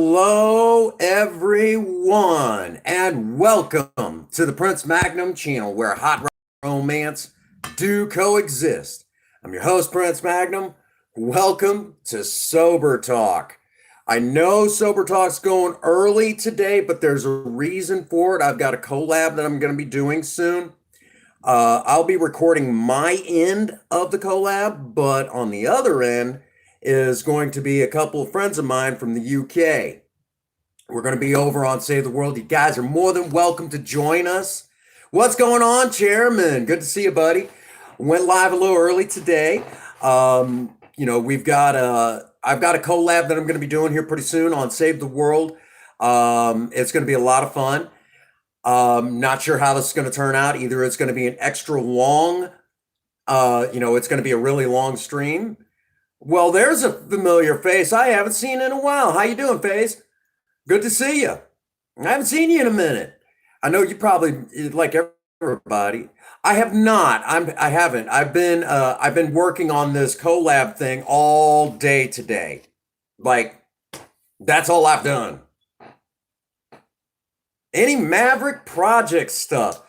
Hello, everyone, and welcome to the Prince Magnum channel where hot rod and romance do coexist. I'm your host, Prince Magnum. Welcome to Sober Talk. I know Sober Talk's going early today, but there's a reason for it. I've got a collab that I'm going to be doing soon. I'll be recording my end of the collab, but on the other end is going to be a couple of friends of mine from the UK. We're going to be over on Save the World. You guys are more than welcome to join us. What's going on, Chairman? Good to see you, buddy. Went live a little early today. We've got I've got a collab that I'm going to be doing here pretty soon on Save the World. It's going to be a lot of fun. Not sure how this is going to turn out. Either it's going to be an extra long, it's going to be a really long stream. Well, there's a familiar face I haven't seen in a while. How you doing, face? Good to see you. I haven't seen you in a minute. I know you probably like everybody. I have not. I haven't. I've been working on this collab thing all day today. Like that's all I've done. Any Maverick Project stuff?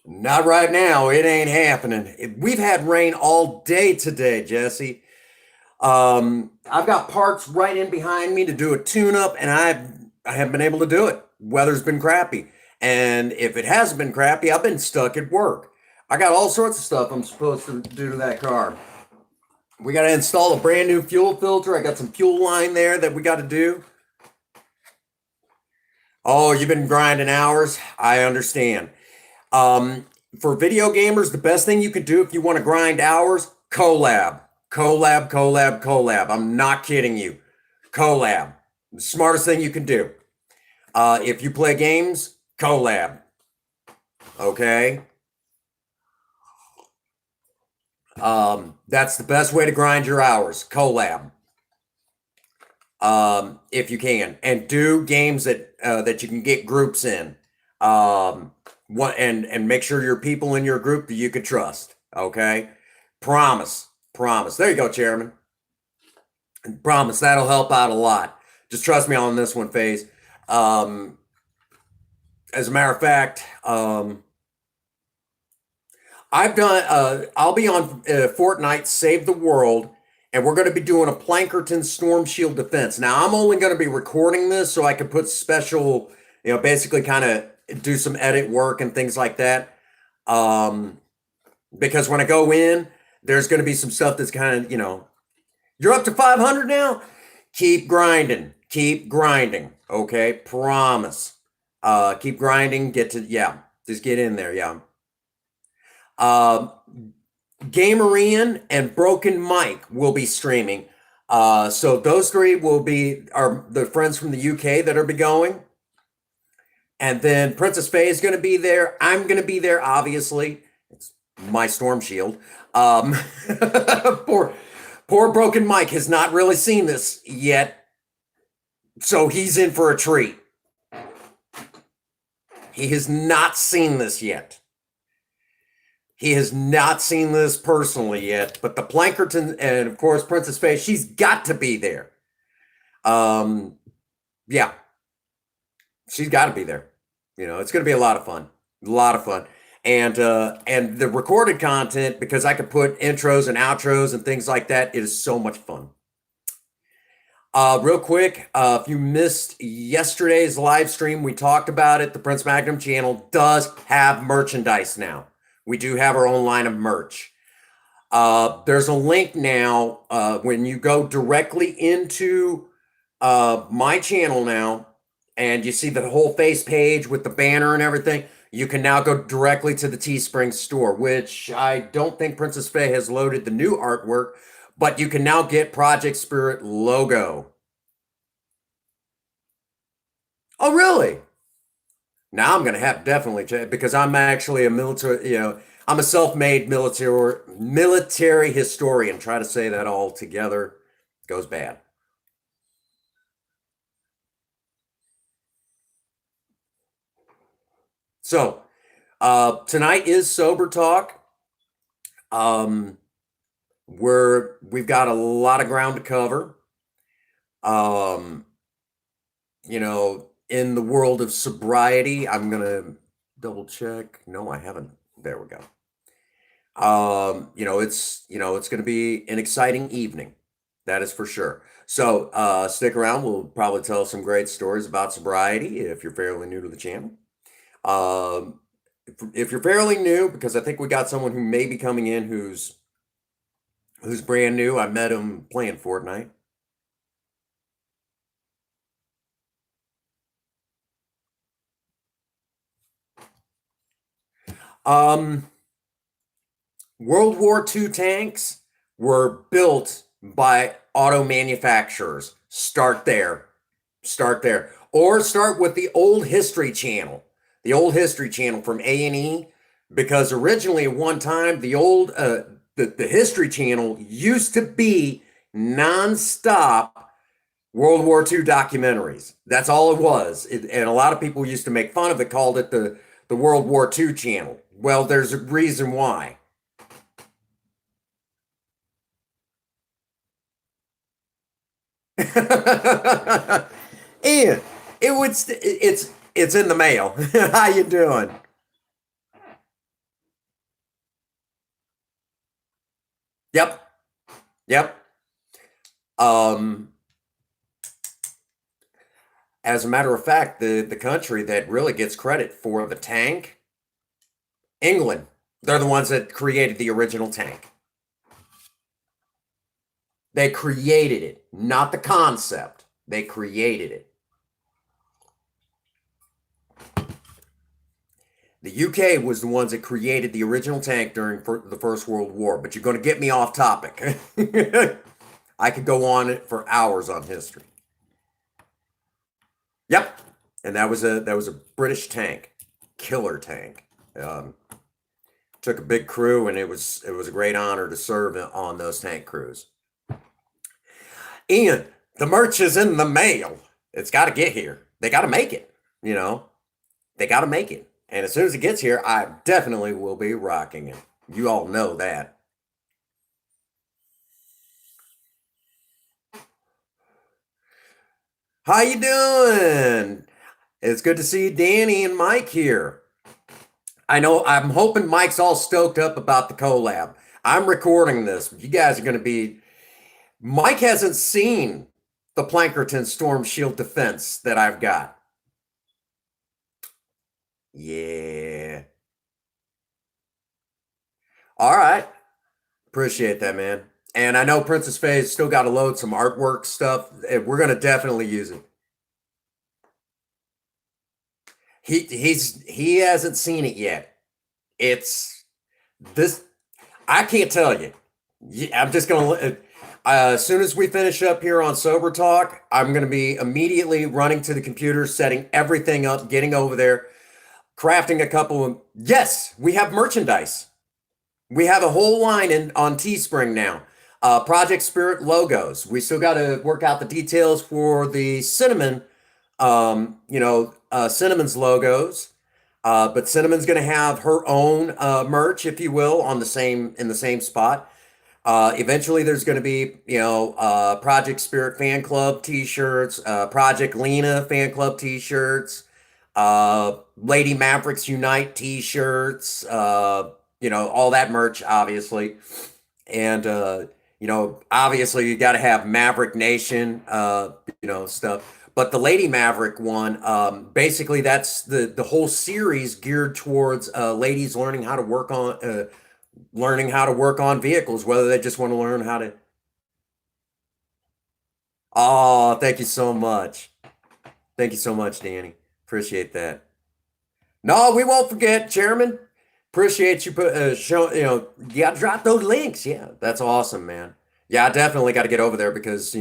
Not right now. It ain't happening. We've had rain all day today, Jesse. I've got parts right in behind me to do a tune-up, and I haven't been able to do it. Weather's been crappy, and if it hasn't been crappy, I've been stuck at work. I got all sorts of stuff I'm supposed to do to that car. We got to install a brand new fuel filter. I got some fuel line there that we got to do. Oh, you've been grinding hours? I understand. For video gamers, the best thing you can do if you want to grind hours, collab. Collab, collab, collab. I'm not kidding you. Collab. The smartest thing you can do. If you play games, collab. Okay? That's the best way to grind your hours. Collab. If you can. And do games that you can get groups in. And make sure your people in your group that you can trust. Okay? Promise. Promise. There you go, Chairman. Promise that'll help out a lot. Just trust me on this one, Phase. As a matter of fact, I'll be on Fortnite Save the World, and we're going to be doing a Plankerton Storm Shield defense. Now, I'm only going to be recording this so I can put special, basically kind of do some edit work and things like that. Because when I go in, there's going to be some stuff that's kind of, you're up to 500 now. Keep grinding. Keep grinding. Okay. Promise. Keep grinding. Just get in there. Yeah. Gamerian and Broken Mike will be streaming. So those three are the friends from the UK that are be going. And then Princess Faye is going to be there. I'm going to be there, obviously. It's my storm shield. Poor Broken Mike has not really seen this yet, so he's in for a treat. He has not seen this yet. He has not seen this personally yet, but the Plankerton and, of course, Princess Faye, she's got to be there. Yeah. She's got to be there. It's going to be a lot of fun. A lot of fun. And the recorded content, because I could put intros and outros and things like that, it is so much fun. Real quick, if you missed yesterday's live stream, we talked about it. The Prince Magnum channel does have merchandise now. We do have our own line of merch. There's a link now when you go directly into my channel now, and you see the whole face page with the banner and everything. You can now go directly to the Teespring store, which I don't think Princess Faye has loaded the new artwork, but you can now get Project Spirit logo. Oh, really? Now I'm going to have definitely, because I'm actually a military, I'm a self-made military historian. Try to say that all together goes bad. So, tonight is Sober Talk. We've got a lot of ground to cover. Um, in the world of sobriety, I'm gonna double check. No, I haven't. There we go. It's going to be an exciting evening. That is for sure. So stick around. We'll probably tell some great stories about sobriety if you're fairly new to the channel. Um, if you're fairly new, because I think we got someone who may be coming in who's brand new. I met him playing Fortnite. Um, World War II tanks were built by auto manufacturers. Start there. Start there. Or start with the old History Channel. The old History Channel from A&E, because originally at one time the History Channel used to be nonstop World War II documentaries. That's all it was. And a lot of people used to make fun of it, called it the World War II channel. Well, there's a reason why. And it's in the mail. How you doing? Yep. Yep. Um, as a matter of fact, the country that really gets credit for the tank, England. They're the ones that created the original tank. They created it, not the concept. They created it. The UK was the ones that created the original tank during the First World War, but you're going to get me off topic. I could go on for hours on history. Yep, and that was a British tank, killer tank. Um, Took a big crew, and it was a great honor to serve on those tank crews. And the merch is in the mail. It's got to get here. They got to make it. You know, they got to make it. And as soon as it gets here, I definitely will be rocking it. You all know that. How you doing? It's good to see Danny and Mike here. I know I'm hoping Mike's all stoked up about the collab. I'm recording this. You guys are going to be. Mike hasn't seen the Plankerton Storm Shield defense that I've got. Yeah. All right. Appreciate that, man. And I know Princess Faye's still got to load some artwork stuff. We're going to definitely use it. He hasn't seen it yet. It's this. I can't tell you. I'm just gonna. As soon as we finish up here on Sober Talk, I'm gonna be immediately running to the computer, setting everything up, getting over there, crafting a couple of. Yes, we have merchandise. We have a whole line on Teespring now. Project Spirit logos. We still got to work out the details for the Cinnamon, Cinnamon's logos. But Cinnamon's going to have her own merch, if you will, on the same in the same spot. Eventually, there's going to be, Project Spirit fan club T-shirts, Project Lena fan club T-shirts, Lady Mavericks Unite T-shirts, all that merch, obviously, and obviously you got to have Maverick Nation, stuff. But the Lady Maverick one, basically, that's the whole series geared towards ladies learning how to work on vehicles, whether they just want to learn how to. Oh, thank you so much. Thank you so much, Danny. Appreciate that. No, we won't forget, Chairman. Appreciate you you got to drop those links. Yeah, that's awesome, man. Yeah, I definitely got to get over there because,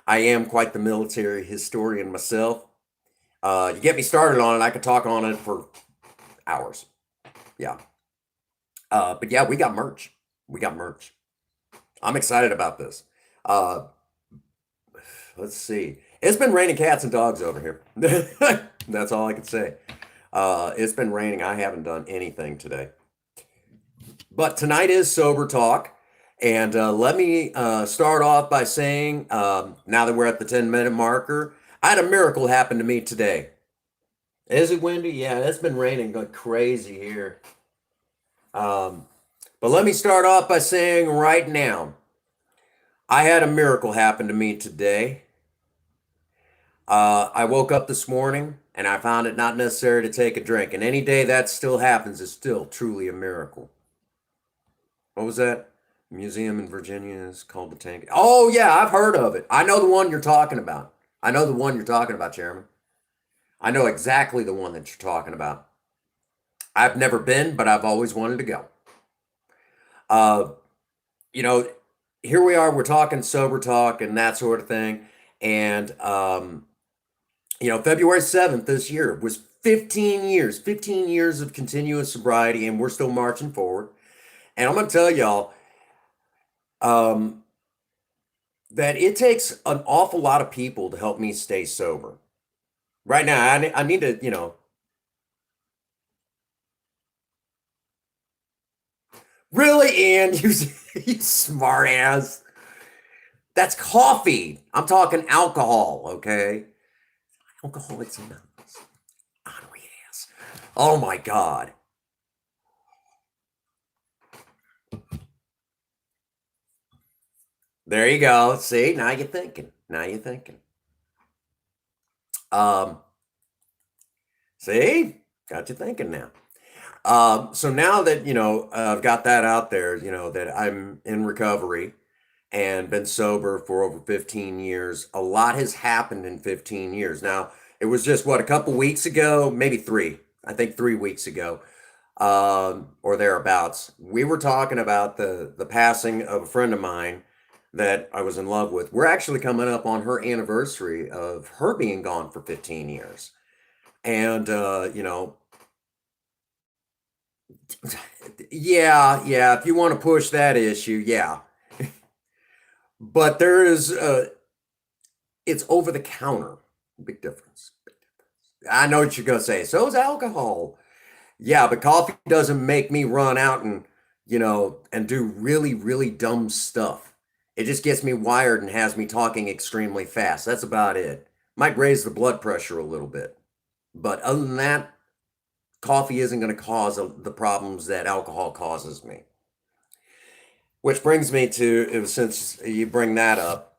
I am quite the military historian myself. You get me started on it, I could talk on it for hours. Yeah. But yeah, we got merch. We got merch. I'm excited about this. Uh, let's see. It's been raining cats and dogs over here. That's all I can say. It's been raining. I haven't done anything today. But tonight is Sober Talk. And let me start off by saying, now that we're at the 10-minute marker, I had a miracle happen to me today. Is it windy? Yeah, it's been raining like crazy here. Um, but let me start off by saying right now, I had a miracle happen to me today. I woke up this morning and I found it not necessary to take a drink. And any day that still happens is still truly a miracle. What was that? Museum in Virginia is called the Tank. Oh yeah, I've heard of it. I know the one you're talking about. I know the one you're talking about, Chairman. I know exactly the one that you're talking about. I've never been, but I've always wanted to go. Uh, you know, here we are. We're talking sober talk and that sort of thing. And February 7th this year was 15 years of continuous sobriety, and we're still marching forward. And I'm going to tell y'all, um, that it takes an awful lot of people to help me stay sober. Right now, I need to, really, Ian, you smart ass. That's coffee. I'm talking alcohol, okay? Alcoholics Anonymous. Honorary ass. Oh my God. There you go. See, now you're thinking. Now you're thinking. Um, See, got you thinking now. So now that I've got that out there, that I'm in recovery and been sober for over 15 years. A lot has happened in 15 years. Now, it was just what, a couple weeks ago, maybe three, I think 3 weeks ago, or thereabouts. We were talking about the passing of a friend of mine that I was in love with. We're actually coming up on her anniversary of her being gone for 15 years. And, yeah, if you want to push that issue, yeah. But there is, it's over the counter. Big difference. Big difference. I know what you're going to say. So is alcohol. Yeah, but coffee doesn't make me run out and do really, really dumb stuff. It just gets me wired and has me talking extremely fast. That's about it. Might raise the blood pressure a little bit. But other than that, coffee isn't going to cause the problems that alcohol causes me. Which brings me to, since you bring that up,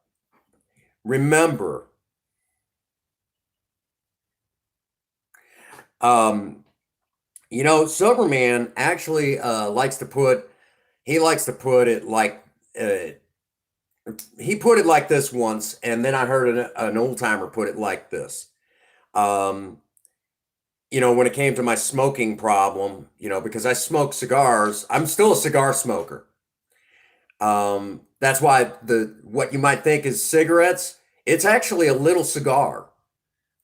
remember, Soberman actually he likes to put it like, he put it like this once, and then I heard an old timer put it like this. Um, when it came to my smoking problem, because I smoke cigars, I'm still a cigar smoker. That's why what you might think is cigarettes, it's actually a little cigar.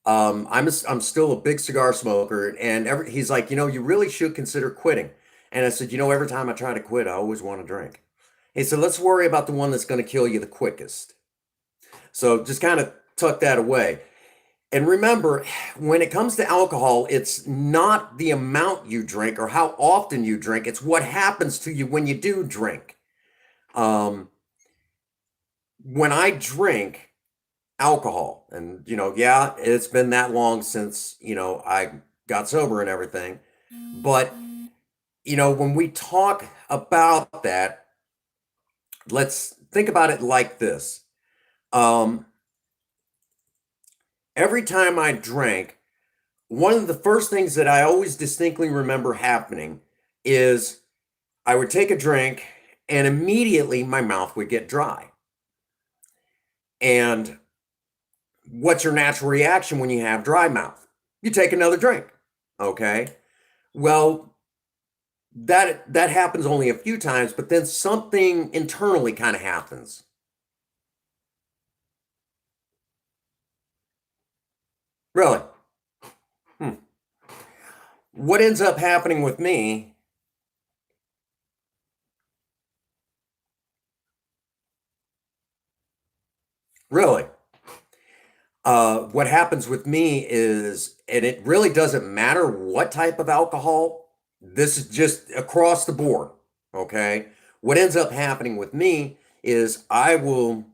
I'm still a big cigar smoker, and he's like, you really should consider quitting. And I said, every time I try to quit, I always want to drink. He said, let's worry about the one that's going to kill you the quickest. So just kind of tuck that away. And remember, when it comes to alcohol, it's not the amount you drink or how often you drink. It's what happens to you when you do drink. When I drink alcohol, and yeah, it's been that long since I got sober and everything, but when we talk about that, let's think about it like this. Every time I drank, one of the first things that I always distinctly remember happening is I would take a drink and immediately my mouth would get dry. And what's your natural reaction when you have dry mouth? You take another drink. Okay. Well, that happens only a few times, but then something internally kind of happens. Really? What ends up happening with me? Really? What happens with me is, and it really doesn't matter what type of alcohol, this is just across the board, okay? what ends up happening with me is I will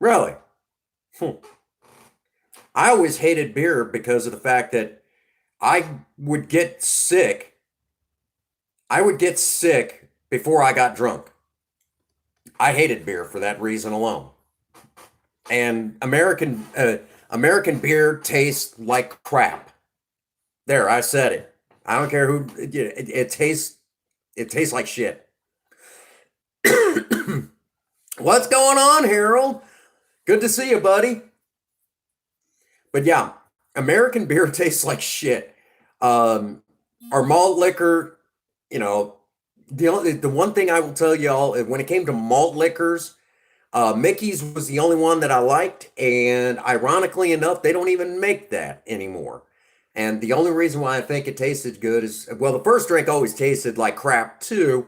really. Hmm, I always hated beer because of the fact that I would get sick. I would get sick before I got drunk. I hated beer for that reason alone. And American beer tastes like crap. There, I said it. I don't care who. It tastes like shit. What's going on, Harold? Good to see you, buddy. But yeah, American beer tastes like shit. Um, our malt liquor, you know, the one thing I will tell y'all when it came to malt liquors, Mickey's was the only one that I liked, and ironically enough, they don't even make that anymore. And the only reason why I think it tasted good is, well, the first drink always tasted like crap too,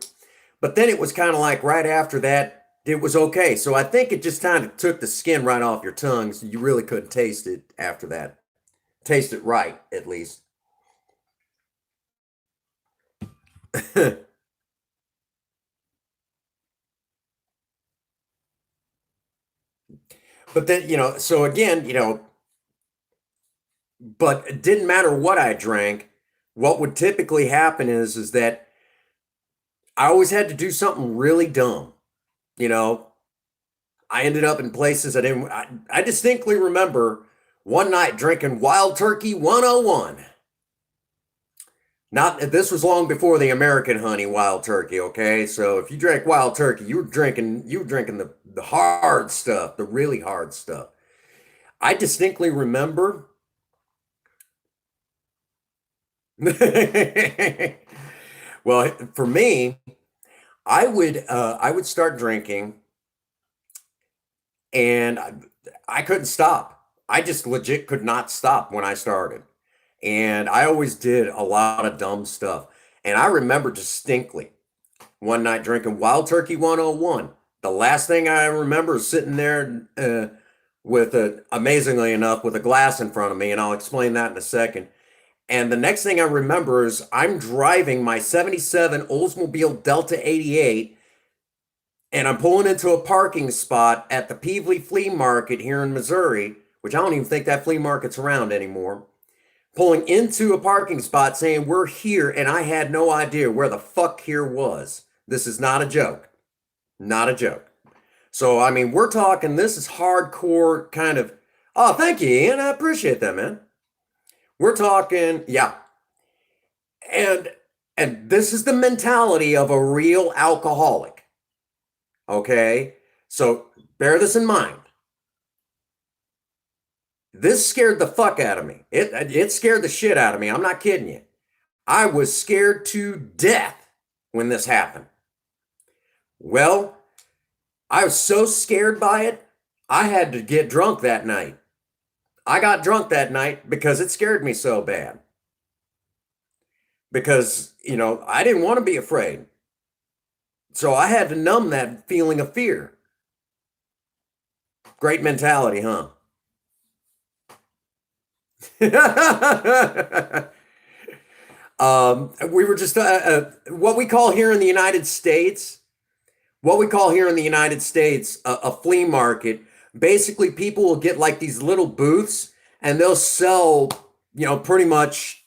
but then it was kind of like right after that, it was okay. So I think it just kind of took the skin right off your tongue, so you really couldn't taste it after that. Taste it right, at least. But then, so again, but it didn't matter what I drank. What would typically happen is that I always had to do something really dumb. You know, I ended up in places I didn't. I distinctly remember one night drinking Wild Turkey 101. Not this was long before the American honey Wild Turkey. Okay, so if you drank Wild Turkey, you were drinking the hard stuff, the really hard stuff. I distinctly remember. Well, for me, I would start drinking, and I couldn't stop. I just legit could not stop when I started. And I always did a lot of dumb stuff. And I remember distinctly one night drinking Wild Turkey 101. The last thing I remember is sitting there amazingly enough, with a glass in front of me, and I'll explain that in a second. And the next thing I remember is I'm driving my 77 Oldsmobile Delta 88, and I'm pulling into a parking spot at the Peevely Flea Market here in Missouri, which I don't even think that flea market's around anymore. Pulling into a parking spot saying, "We're here," and I had no idea where the fuck here was. This is not a joke. Not a joke. So, I mean, we're talking, this is hardcore kind of, oh, thank you, Ian. I appreciate that, man. We're talking, yeah. And and this is the mentality of a real alcoholic. Okay? So bear this in mind. This scared the fuck out of me. It scared the shit out of me. I'm not kidding you. I was scared to death when this happened. Well, I was so scared by it, I had to get drunk that night. I got drunk that night because it scared me so bad. Because, I didn't want to be afraid. So I had to numb that feeling of fear. Great mentality, huh? We were just what we call here in the United States, a flea market. Basically, people will get like these little booths, and they'll sell, pretty much.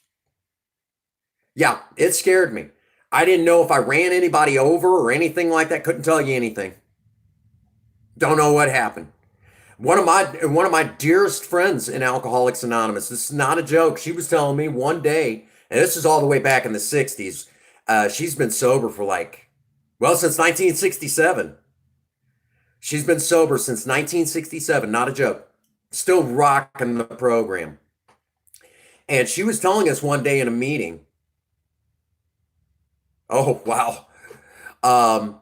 Yeah, it scared me. I didn't know if I ran anybody over or anything like that. Couldn't tell you anything. Don't know what happened. One of my dearest friends in Alcoholics Anonymous. This is not a joke. She was telling me one day, and this is all the way back in the '60s. She's been sober for since 1967. She's been sober since 1967. Not a joke. Still rocking the program. And she was telling us one day in a meeting. Oh wow. Um,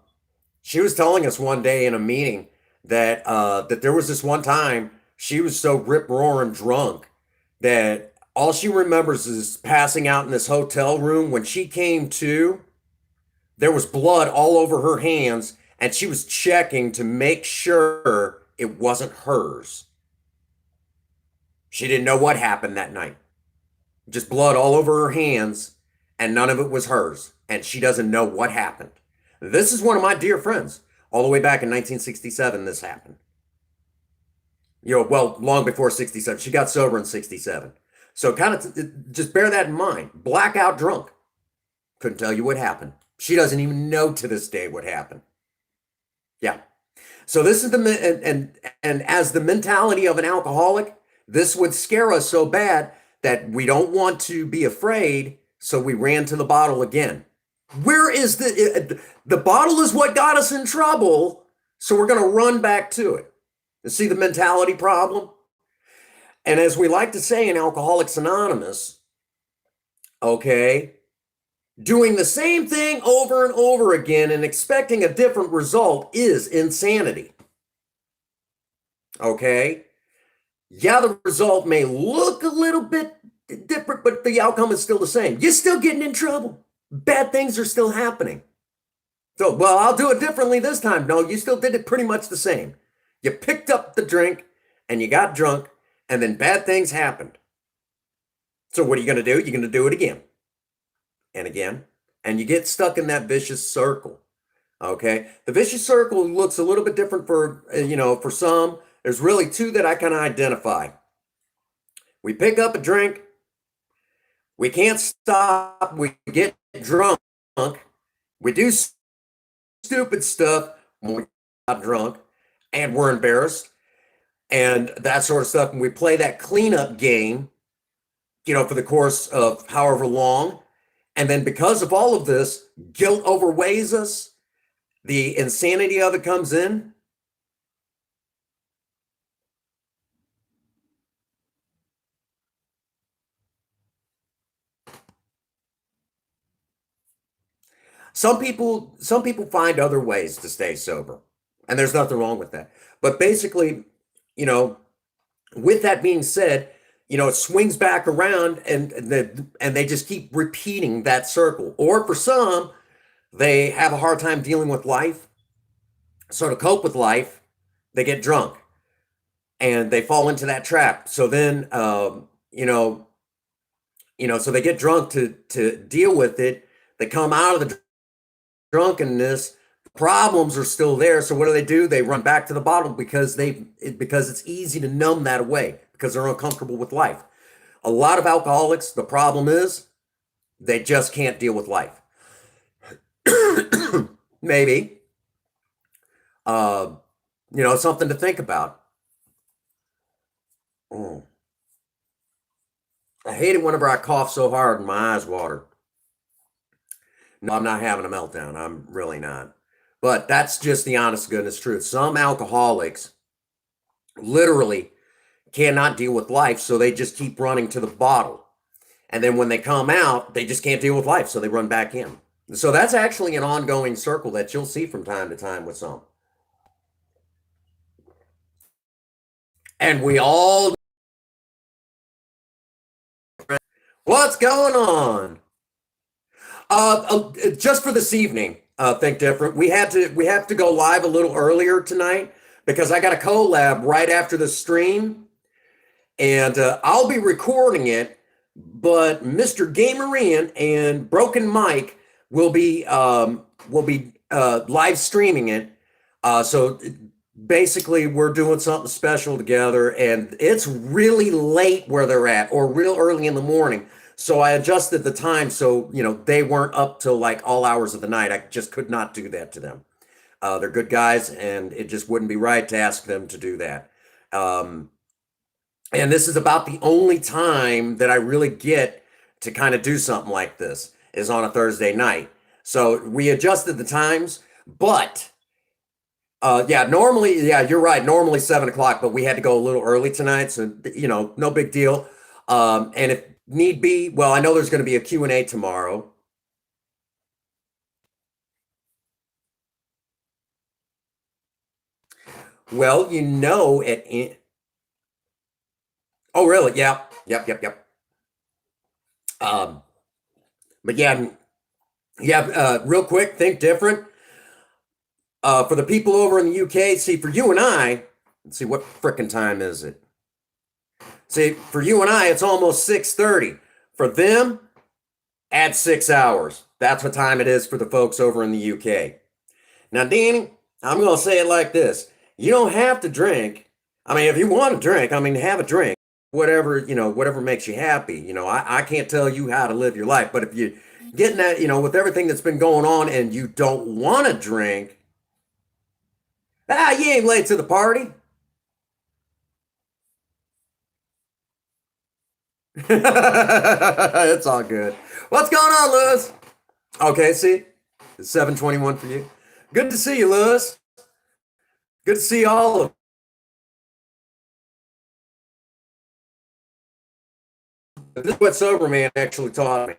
she was telling us one day in a meeting that there was this one time she was so rip roaring drunk that all she remembers is passing out in this hotel room. When she came to, there was blood all over her hands, and she was checking to make sure it wasn't hers. She didn't know what happened that night. Just blood all over her hands, and none of it was hers, and she doesn't know what happened. This is one of my dear friends. All the way back in 1967, this happened. Well, long before 67. She got sober in 67. So kind of just bear that in mind. Blackout drunk. Couldn't tell you what happened. She doesn't even know to this day what happened. Yeah. So this is and as the mentality of an alcoholic, this would scare us so bad that we don't want to be afraid, so we ran to the bottle again. Where is the bottle is what got us in trouble, so we're going to run back to it. You see the mentality problem? And as we like to say in Alcoholics Anonymous, okay, doing the same thing over and over again and expecting a different result is insanity. Okay? Yeah, the result may look a little bit different, but the outcome is still the same. You're still getting in trouble. Bad things are still happening. So, well, I'll do it differently this time. No, you still did it pretty much the same. You picked up the drink and you got drunk, and then bad things happened. So what are you going to do? You're going to do it again and again, and you get stuck in that vicious circle. Okay? The vicious circle looks a little bit different for, for some. There's really two that I kind of identify. We pick up a drink, we can't stop, we get drunk, we do stupid stuff when we got drunk, and we're embarrassed, and that sort of stuff. And we play that cleanup game, for the course of however long. And then because of all of this, guilt overweighs us. The insanity of it comes in. Some people find other ways to stay sober, and there's nothing wrong with that. But basically, with that being said, it swings back around, and they just keep repeating that circle. Or for some, they have a hard time dealing with life. So to cope with life, they get drunk, and they fall into that trap. So then, so they get drunk to deal with it. They come out of the drunkenness, problems are still there. So what do? They run back to the bottle because it's easy to numb that away because they're uncomfortable with life. A lot of alcoholics, the problem is they just can't deal with life. Maybe, something to think about. I hate it whenever I cough so hard and my eyes water. No, I'm not having a meltdown. I'm really not. But that's just the honest goodness truth. Some alcoholics literally cannot deal with life, so they just keep running to the bottle. And then when they come out, they just can't deal with life, so they run back in. So that's actually an ongoing circle that you'll see from time to time with some. And we all... What's going on? Just for this evening, Think Different. We have to go live a little earlier tonight because I got a collab right after the stream, and I'll be recording it. But Mr. Gamerian and Broken Mike will be live streaming it. So basically, we're doing something special together, and it's really late where they're at, or real early in the morning. So I adjusted the time so, they weren't up till like all hours of the night. I just could not do that to them. They're good guys, and it just wouldn't be right to ask them to do that. And this is about the only time that I really get to kind of do something like this is on a Thursday night. So we adjusted the times, but normally, you're right. Normally 7:00, but we had to go a little early tonight. So, no big deal. And if need be, well, I know there's going to be a Q&A tomorrow. Well, oh, really? Yeah. Yep. But real quick, Think Different. For the people over in the UK, see, for you and I, let's see, what frickin' time is it? See, for you and I, it's almost 6:30. For them, Add 6 hours. That's what time it is for the folks over in the UK. Now, Danny, I'm going to say it like this. You don't have to drink. I mean, if you want to drink, I mean, have a drink. Whatever, whatever makes you happy. I can't tell you how to live your life, but if you getting that, with everything that's been going on and you don't want to drink, you ain't late to the party. It's all good. What's going on, Lewis? Okay, see, it's 7:21 for you. Good to see you, Lewis. Good to see all of you. This is what Sober Man actually taught me.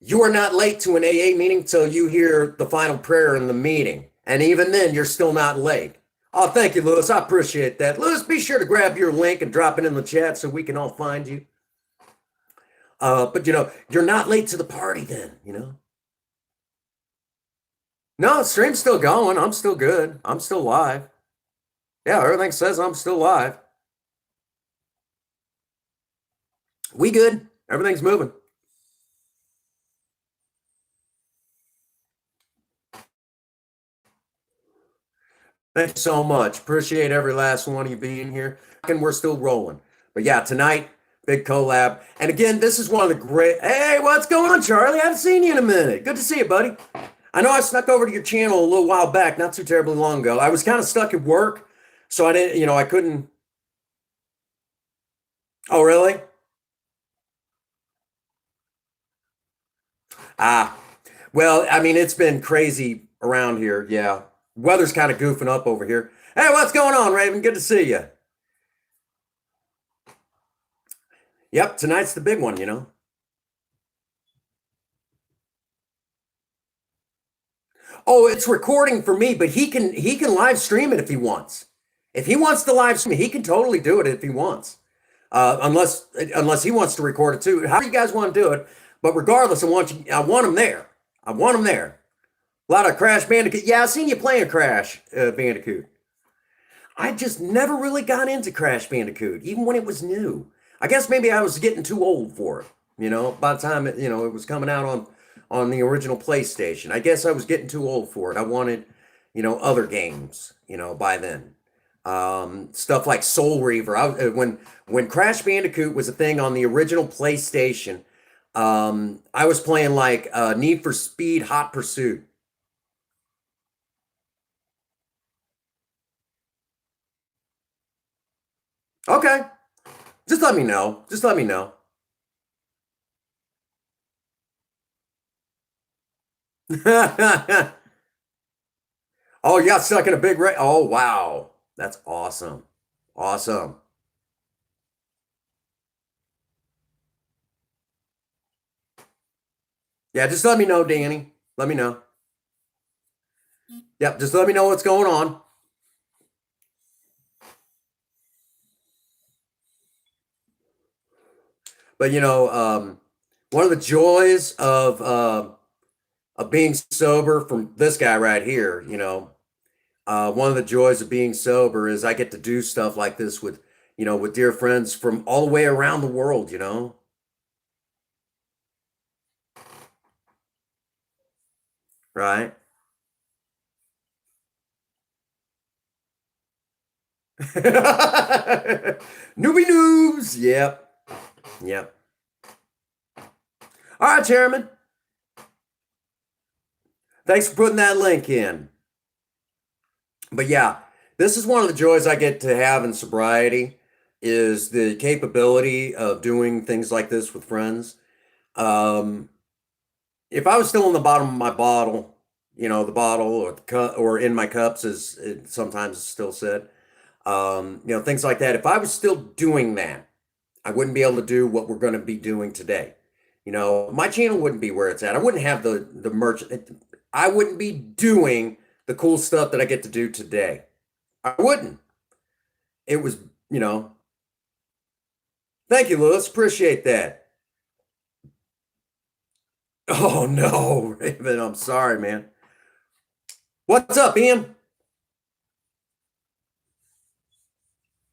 You are not late to an AA meeting till you hear the final prayer in the meeting. And even then, you're still not late. Oh, thank you, Lewis. I appreciate that. Lewis, be sure to grab your link and drop it in the chat so we can all find you. But you're not late to the party then. No, stream's still going. I'm still good. I'm still live. Yeah, everything says I'm still live. We good. Everything's moving. Thank you so much. Appreciate every last one of you being here. And we're still rolling. But yeah, tonight, big collab. And again, this is one of the great. Hey, what's going on, Charlie? I haven't seen you in a minute. Good to see you, buddy. I know I snuck over to your channel a little while back, not too terribly long ago. I was kind of stuck at work, so I didn't, I couldn't. Oh, really? Ah, well, I mean, it's been crazy around here. Yeah. Weather's kind of goofing up over here. Hey, what's going on, Raven? Good to see you. Yep, tonight's the big one. Oh, it's recording for me, but he can live stream it if he wants. If he wants to live stream, he can totally do it if he wants. Unless he wants to record it too. How do you guys want to do it? But regardless, I want him there. I want him there. A lot of Crash Bandicoot. Yeah, I've seen you playing Crash Bandicoot. I just never really got into Crash Bandicoot, even when it was new. I guess maybe I was getting too old for it. By the time it was coming out on the original PlayStation. I guess I was getting too old for it. I wanted, other games, by then. Stuff like Soul Reaver. When Crash Bandicoot was a thing on the original PlayStation, I was playing like Need for Speed Hot Pursuit. Okay. Just let me know. Just let me know. Oh, you got stuck in a big race. Oh, wow. That's awesome. Awesome. Yeah, just let me know, Danny. Let me know. Yep, just let me know what's going on. But one of the joys of being sober from this guy right here, one of the joys of being sober is I get to do stuff like this with dear friends from all the way around the world. Right? Newbie noobs. Yep. Yep. All right, Chairman. Thanks for putting that link in. But yeah, this is one of the joys I get to have in sobriety is the capability of doing things like this with friends. Um, if I was still in the bottom of my bottle, the bottle or the cup or in my cups, as it sometimes is still said, things like that. If I was still doing that, I wouldn't be able to do what we're going to be doing today. My channel wouldn't be where it's at. I wouldn't have the merch. I wouldn't be doing the cool stuff that I get to do today. I wouldn't. It was, thank you, Lewis. Appreciate that. Oh no, Raven, I'm sorry, man. What's up, Ian?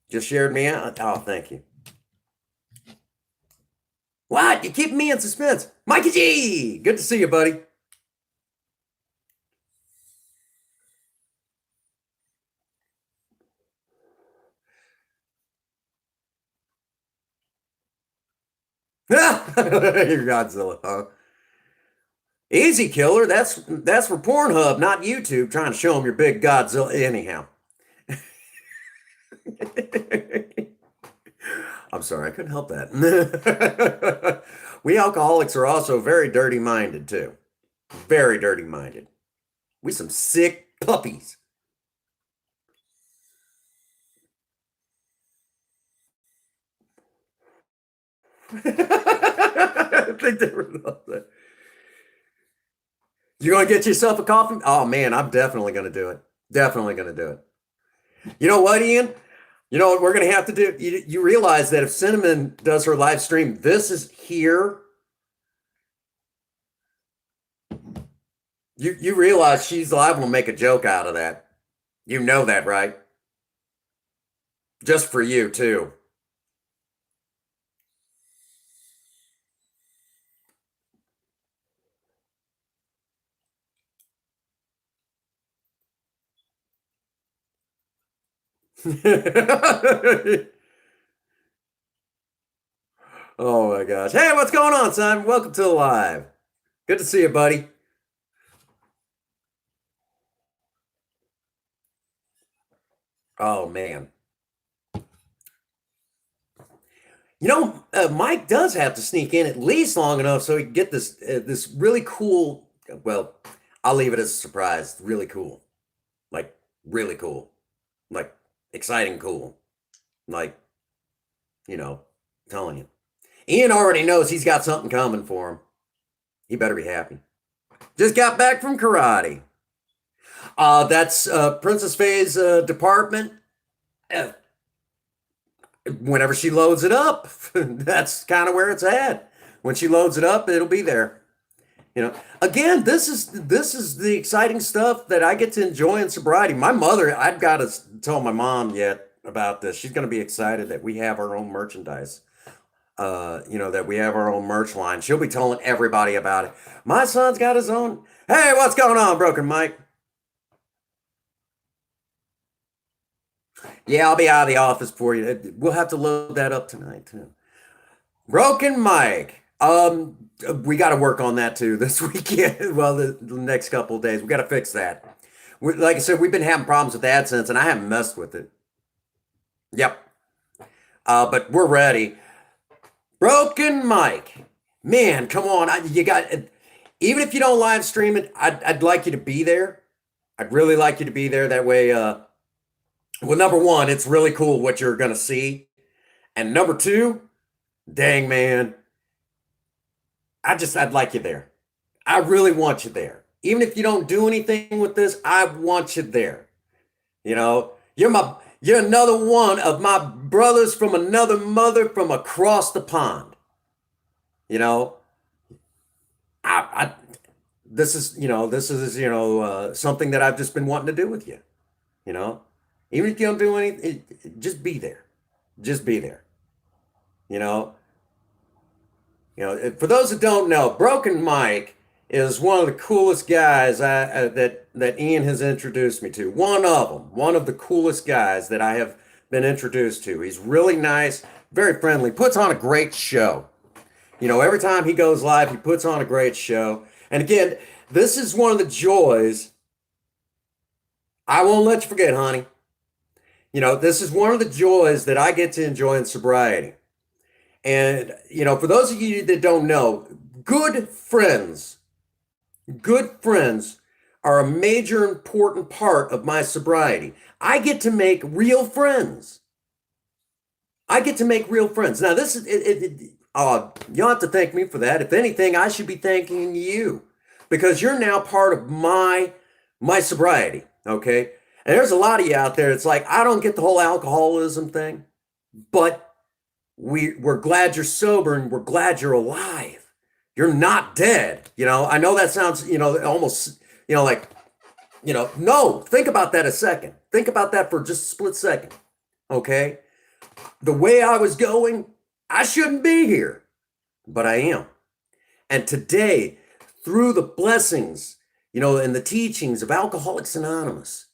Just shared me out. Oh, thank you. What? You keep me in suspense. Mikey G! Good to see you, buddy. You're Godzilla, huh? Easy Killer. That's for Pornhub, not YouTube, trying to show them your big Godzilla. Anyhow. I'm sorry, I couldn't help that. We alcoholics are also very dirty minded, too. Very dirty minded. We some sick puppies. I think they were that. You gonna get yourself a coffee? Oh man, I'm definitely gonna do it. Definitely gonna do it. You know what, Ian? You know what we're gonna have to do? You realize that if Cinnamon does her live stream, this is here. You realize she's liable to make a joke out of that. You know that, right? Just for you too. Oh my gosh. Hey, what's going on, son? Welcome to the live. Good to see you, buddy. Oh man. Mike does have to sneak in at least long enough so he can get this really cool. Well, I'll leave it as a surprise. Really cool, like really cool, like exciting, cool, like you know, telling you. Ian already knows he's got something coming for him. He better be happy. Just got back from karate. That's Princess Faye's department. Uh, Whenever she loads it up, that's kind of where it's at. When she loads it up, it'll be there. Again, this is the exciting stuff that I get to enjoy in sobriety. My mother, I've got to tell my mom yet about this. She's going to be excited that we have our own merchandise. That we have our own merch line. She'll be telling everybody about it. My son's got his own. Hey, what's going on, Broken Mike? Yeah, I'll be out of the office for you. We'll have to load that up tonight too. Broken Mike. We got to work on that too this weekend. Well, the next couple of days, we got to fix that. Like I said, we've been having problems with AdSense, and I haven't messed with it. Yep. But we're ready. Broken Mike, man, come on! You got even if you don't live stream it, I'd like you to be there. I'd really like you to be there. That way, well, number one, it's really cool what you're gonna see, and number two, dang man, I'd like you there. I really want you there. Even if you don't do anything with this, I want you there. You're another one of my brothers from another mother from across the pond. You know, I this is something that I've just been wanting to do with you. You know, even if you don't do anything, just be there. Just be there. You know, for those that don't know, Broken Mike is one of the coolest guys that Ian has introduced me to. One of them, one of the coolest guys that I have been introduced to. He's really nice, very friendly, puts on a great show. Every time he goes live, he puts on a great show. And again, this is one of the joys. I won't let you forget, honey. This is one of the joys that I get to enjoy in sobriety. And, for those of you that don't know, good friends are a major important part of my sobriety. I get to make real friends. I get to make real friends. Now, this is, you don't have to thank me for that. If anything, I should be thanking you because you're now part of my sobriety, okay? And there's a lot of you out there. It's like, I don't get the whole alcoholism thing, but we're glad you're sober and we're glad you're alive. You're not dead. I know that sounds, almost, no, think about that a second. Think about that for just a split second. Okay. The way I was going, I shouldn't be here. but I am. And today, through the blessings, and the teachings of Alcoholics Anonymous,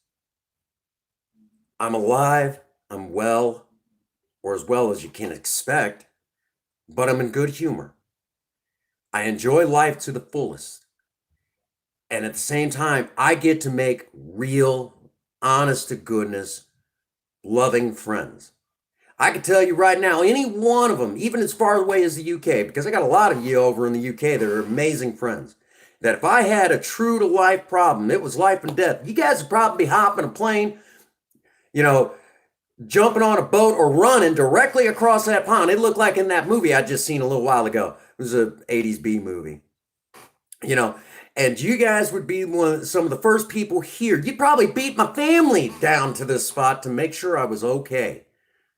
I'm alive, I'm well, or as well as you can expect, but I'm in good humor. I enjoy life to the fullest. And at the same time, I get to make real, honest to goodness, loving friends. I can tell you right now, any one of them, even as far away as the UK, because I got a lot of you over in the UK that are amazing friends, that if I had a true to life problem, it was life and death, you guys would probably be hopping a plane, you know, jumping on a boat or running directly across that pond. It looked like in that movie I just seen a little while ago. It was a 80s B movie, you know, and you guys would be some of the first people here. You'd probably beat my family down to this spot to make sure I was okay,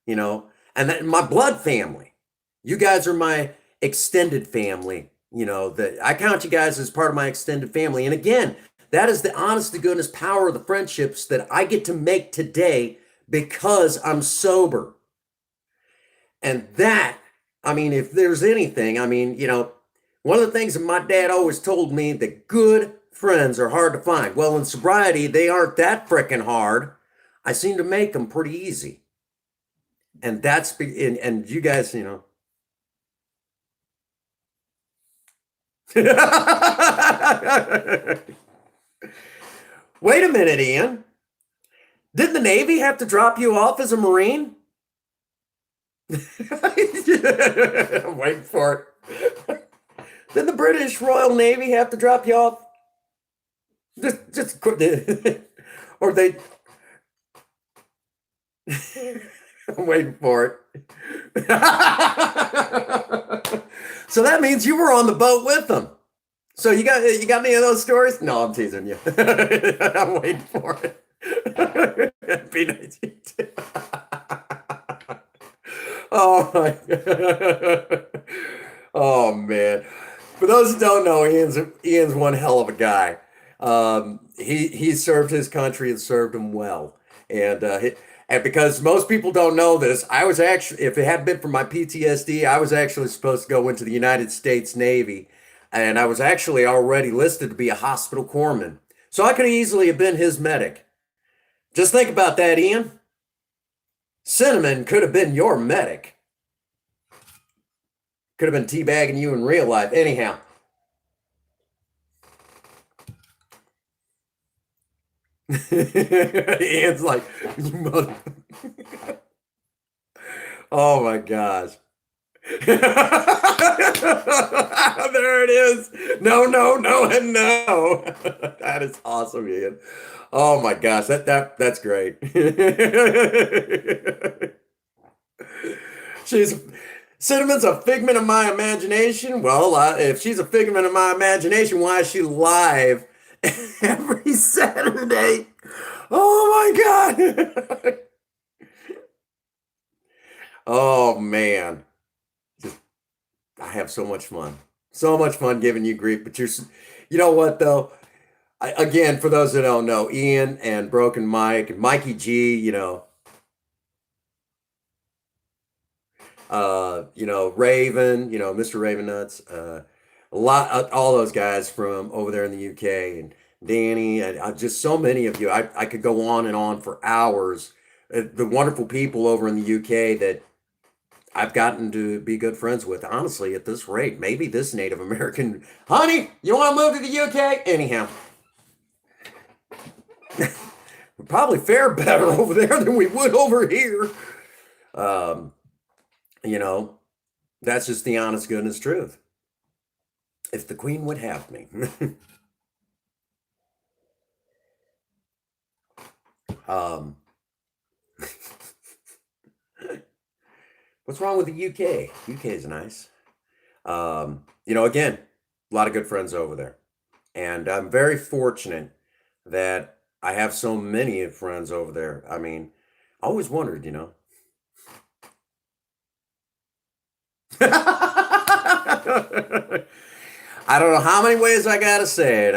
and that my blood family. You guys are my extended family, that I count you guys as part of my extended family. And again, that is the honest to goodness power of the friendships that I get to make today because I'm sober. And that, I mean, if there's anything, I mean, one of the things that my dad always told me that good friends are hard to find. Well, in sobriety, they aren't that freaking hard. I seem to make them pretty easy. And and you guys, Wait a minute, Ian. Did the Navy have to drop you off as a Marine? I'm waiting for it. Did the British Royal Navy have to drop you off? Just or they. I'm waiting for it. So that means you were on the boat with them. So you got any of those stories? No, I'm teasing you. I'm waiting for it. Be nice. Oh my. Oh man. For those who don't know, Ian's one hell of a guy. He served his country and served him well, and because most people don't know this, I was actually, if it hadn't been for my PTSD, I was actually supposed to go into the United States Navy, and I was actually already listed to be a hospital corpsman, so I could easily have been his medic. Just think about that, Ian. Cinnamon could have been your medic. Could have been teabagging you in real life. Anyhow. Ian's like, you mother. Oh my gosh. There it is. No, no, no, and no. That is awesome, Ian. Oh my gosh, that's great. She's Cinnamon's a figment of my imagination. Well, if she's a figment of my imagination, why is she live every Saturday? Oh my God. Oh man. I have so much fun. So much fun giving you grief. But you know what though? Again, for those that don't know, Ian and Broken Mike and Mikey G, Raven, Mr. Raven Nuts, all those guys from over there in the UK, and Danny, and just so many of you. I could go on and on for hours. The wonderful people over in the UK that I've gotten to be good friends with. Honestly, at this rate, maybe this Native American, honey, you want to move to the UK? Anyhow, we probably fare better over there than we would over here. Um, you know, that's just the honest goodness truth. If the Queen would have me. um, what's wrong with the UK? UK is nice. Again, a lot of good friends over there. And I'm very fortunate that I have so many friends over there. I mean, I always wondered, I don't know how many ways I gotta say it.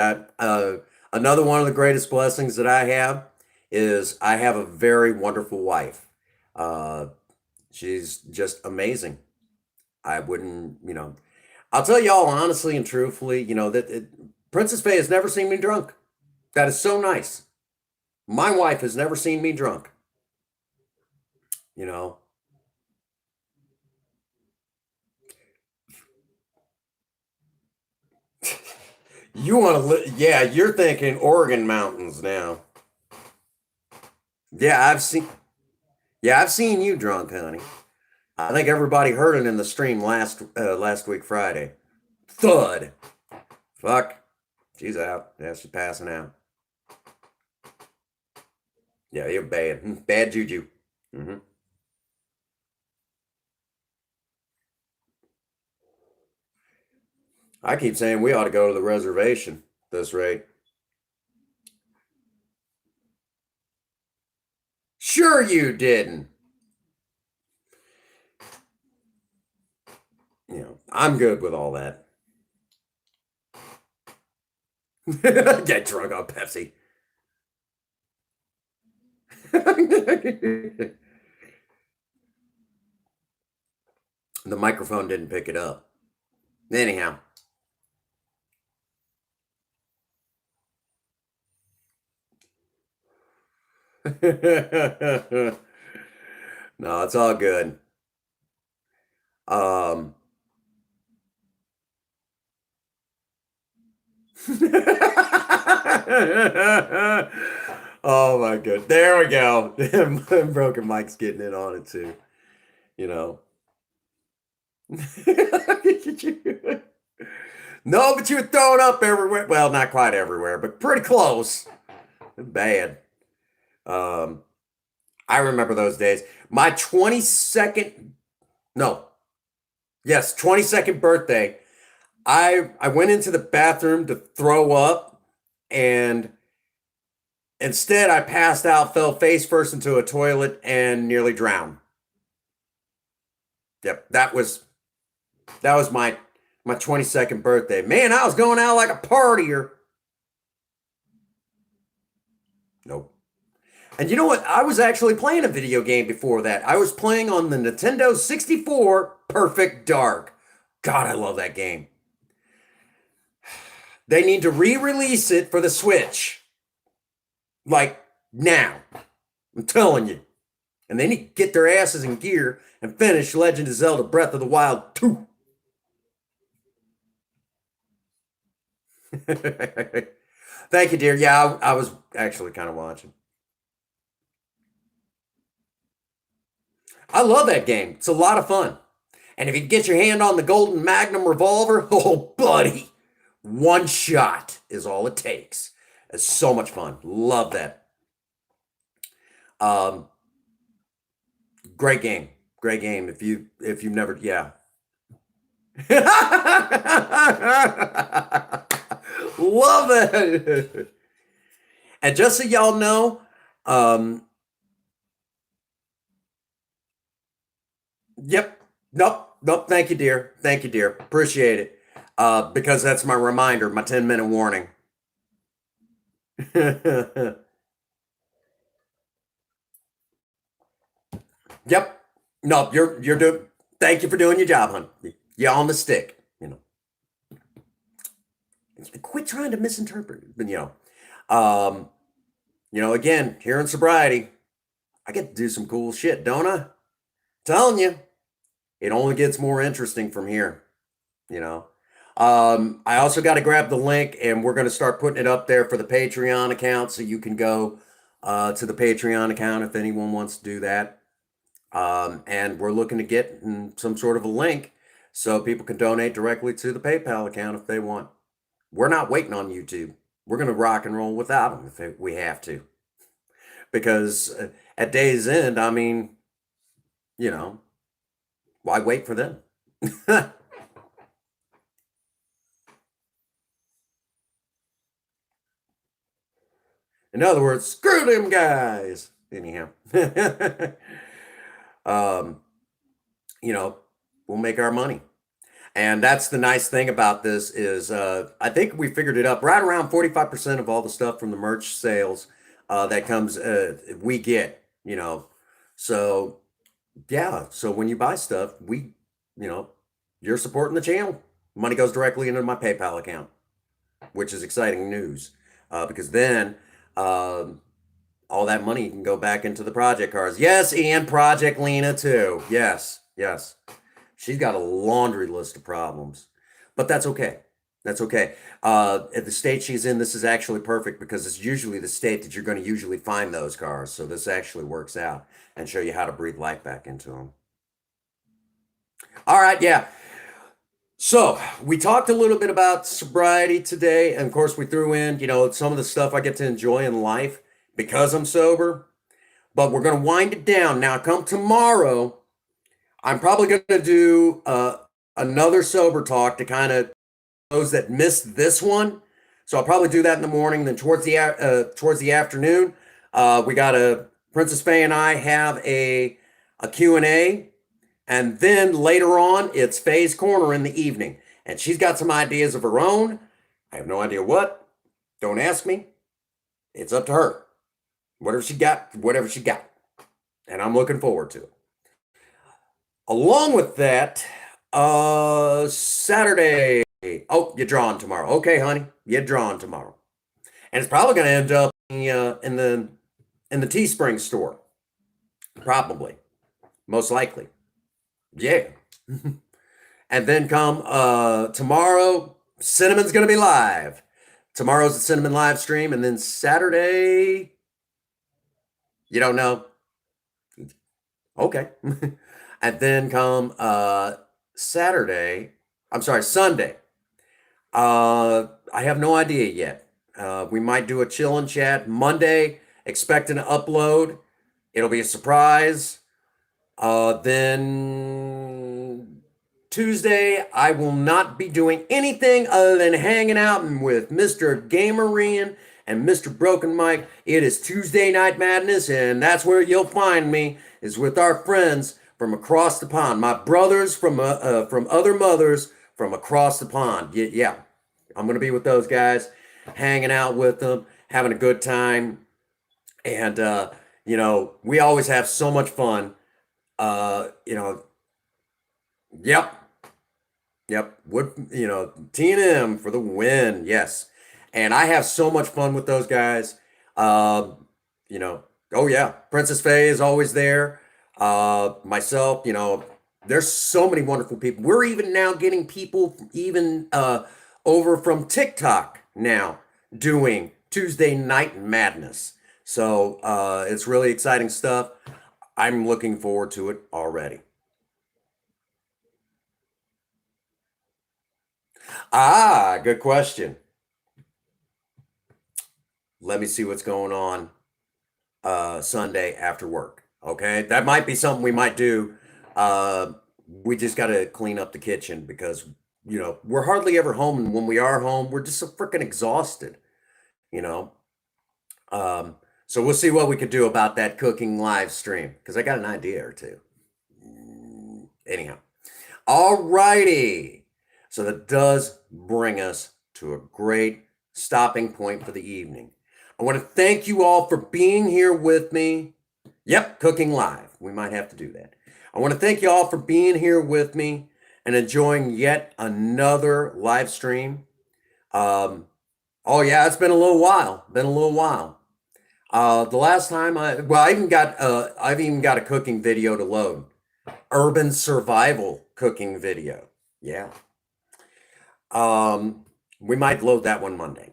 Another one of the greatest blessings that I have is I have a very wonderful wife. Uh, she's just amazing. I wouldn't, I'll tell y'all honestly and truthfully, Princess Faye has never seen me drunk. That is so nice. My wife has never seen me drunk. You know, you want to, yeah, you're thinking Oregon mountains now. Yeah, I've seen you drunk, honey. I think everybody heard it in the stream last week Friday. Thud. Fuck. She's out. Yeah, she's passing out. Yeah, you're bad. Bad juju. Hmm. I keep saying we ought to go to the reservation at this rate. Sure you didn't. I'm good with all that. Get drunk on Pepsi. The microphone didn't pick it up. Anyhow. No, it's all good. Um, oh my god. There we go. Broken Mike's getting in on it too. You know. No, but you were throwing up everywhere. Well, not quite everywhere, but pretty close. Bad. Um, I remember those days. My 22nd, no, yes, 22nd birthday. I went into the bathroom to throw up, and instead I passed out, fell face first into a toilet, and nearly drowned. Yep, that was my 22nd birthday. Man, I was going out like a partier. Nope. And you know what? I was actually playing a video game before that. I was playing on the Nintendo 64 Perfect Dark. God, I love that game. They need to re-release it for the Switch. Like now. I'm telling you. And they need to get their asses in gear and finish Legend of Zelda Breath of the Wild 2. Thank you, dear. Yeah, I was actually kind of watching. I love that game. It's a lot of fun. And if you get your hand on the Golden Magnum revolver, oh, buddy, one shot is all it takes. It's so much fun. Love that. Um, great game. Great game. If you've never, yeah. Love it. And just so y'all know, um, yep. Nope. Nope. Thank you, dear. Thank you, dear. Appreciate it. Because that's my reminder, my 10-minute warning. Yep. No, you're doing. Thank you for doing your job, hon. You're on the stick. Quit trying to misinterpret. But um, again, here in sobriety, I get to do some cool shit, don't I? Telling you, it only gets more interesting from here. You know. I also got to grab the link, and we're going to start putting it up there for the Patreon account, so you can go to the Patreon account if anyone wants to do that. And we're looking to get some sort of a link so people can donate directly to the PayPal account if they want. We're not waiting on YouTube. We're going to rock and roll without them if we have to. Because at day's end, I mean, you know, why wait for them? In other words, screw them guys. Anyhow, um, we'll make our money. And that's the nice thing about this is I think we figured it up right around 45% of all the stuff from the merch sales that comes we get. So yeah, so when you buy stuff, we, you know, you're supporting the channel. Money goes directly into my PayPal account, which is exciting news because then all that money can go back into the project cars. Yes, and Project Lena too. Yes, yes. She's got a laundry list of problems, but that's okay. That's okay. At the state she's in, this is actually perfect because it's usually the state that you're going to usually find those cars. So this actually works out and show you how to breathe life back into them. All right, yeah. So we talked a little bit about sobriety today, and of course we threw in, some of the stuff I get to enjoy in life because I'm sober. But we're going to wind it down now. Come tomorrow, I'm probably going to do another sober talk to kind of those that missed this one. So I'll probably do that in the morning. Then towards the afternoon, we got Princess Faye and I have a Q&A. And then later on, it's Faye's Corner in the evening. And she's got some ideas of her own. I have no idea what. Don't ask me. It's up to her. Whatever she got, whatever she got. And I'm looking forward to it. Along with that, Saturday. Oh, you're drawing tomorrow. Okay, honey. You're drawing tomorrow. And it's probably going to end up in the Teespring store. Probably. Most likely. Yeah. And then come tomorrow, Cinnamon's going to be live. Tomorrow's the Cinnamon live stream. And then Saturday, you don't know. Okay. And then come Sunday. I have no idea yet. We might do a chill and chat Monday, expecting to upload. It'll be a surprise. Then Tuesday, I will not be doing anything other than hanging out with Mr. Gamerian and Mr. Broken Mike. It is Tuesday Night Madness, and that's where you'll find me, is with our friends from across the pond. My brothers from other mothers from across the pond. Yeah, I'm going to be with those guys, hanging out with them, having a good time. And, we always have so much fun. Yep. T&M for the win. Yes. And I have so much fun with those guys. Oh yeah. Princess Faye is always there. Myself, there's so many wonderful people. We're even now getting people even over from TikTok now doing Tuesday Night Madness. So it's really exciting stuff. I'm looking forward to it already. Good question. Let me see what's going on Sunday after work. Okay, that might be something we might do. We just got to clean up the kitchen because we're hardly ever home, and when we are home, we're just so freaking exhausted. You know, so we'll see what we could do about that cooking live stream because I got an idea or two. Anyhow, all righty. So that does bring us to a great stopping point for the evening. I want to thank you all for being here with me. Yep, cooking live. We might have to do that. I want to thank you all for being here with me and enjoying yet another live stream. Oh yeah, it's been a little while. The last time I've even got a cooking video to load. Urban survival cooking video. Yeah. We might load that one Monday.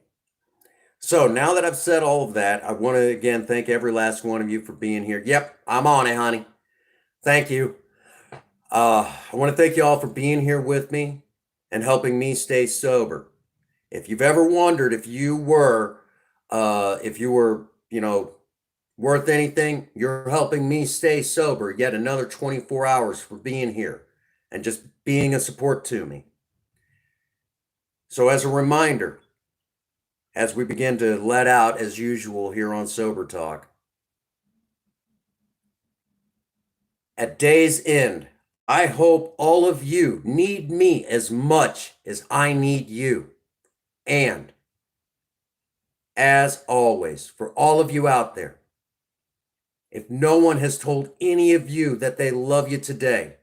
So now that I've said all of that, I want to again thank every last one of you for being here. Yep, I'm on it, honey. Thank you. I want to thank you all for being here with me and helping me stay sober. If you've ever wondered if you were, worth anything, you're helping me stay sober yet another 24 hours for being here and just being a support to me. So as a reminder, as we begin to let out as usual here on Sober Talk, at day's end, I hope all of you need me as much as I need you. And as always, for all of you out there, if no one has told any of you that they love you today,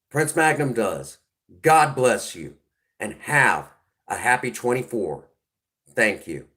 Prince Magnum does. God bless you. and have a happy 24. Thank you.